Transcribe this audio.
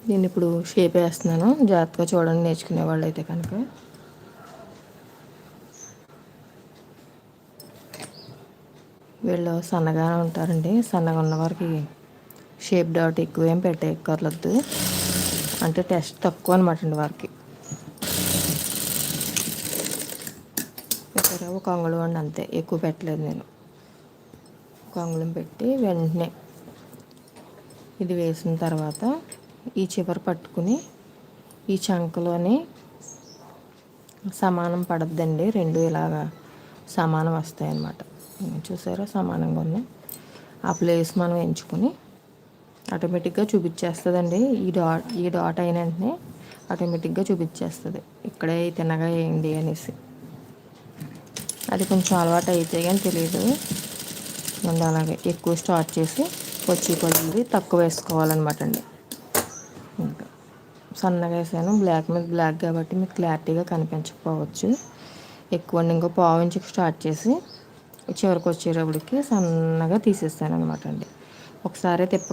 దీన్ని ఇప్పుడు షేప్ వేస్తున్నాను. జాగ్రత్తగా చూడండి నేర్చుకునే వాళ్ళు అయితే కనుక. వీళ్ళు సన్నగా ఉంటారండి. సన్నగా ఉన్న వారికి షేప్ డాట్ ఎక్కువ ఏం పెట్టక్కర్లేదు. అంటే టెస్ట్ తక్కువ అనమాట అండి వారికి. ఇక్కడ ఒక అంగుళం అండి అంతే, ఎక్కువ పెట్టలేదు నేను. ఒక అంగుళం పెట్టి వెంటనే ఇది వేసిన తర్వాత ఈ చివర పట్టుకుని ఈ చంకలోని సమానం పడద్దండి, రెండు ఇలాగా సమానం వస్తాయి అన్నమాట. చూసారా సమానంగా ఉన్నాయి. ఆ ప్లేస్ మనం ఎంచుకుని ఆటోమేటిక్గా చూపించేస్తుందండి. ఈ డాట్ అయిన వెంటనే ఆటోమేటిక్గా చూపించేస్తుంది ఇక్కడే తిన్నగా వేయండి అనేసి. అది కొంచెం అలవాటు అయితే కానీ తెలియదు. ముందు అలాగే ఎక్కువ స్టార్ట్ చేసి వచ్చి కొద్ది తక్కువ వేసుకోవాలన్నమాట అండి. ఇంకా సన్నగా వేసాను, బ్లాక్ మీద బ్లాక్ కాబట్టి మీకు క్లారిటీగా కనిపించకపోవచ్చు. ఎక్కువ ఇంకో పావు ఇంచుకి స్టార్ట్ చేసి చివరికి వచ్చేటప్పటికి సన్నగా తీసేస్తాను అనమాట అండి. ఒకసారి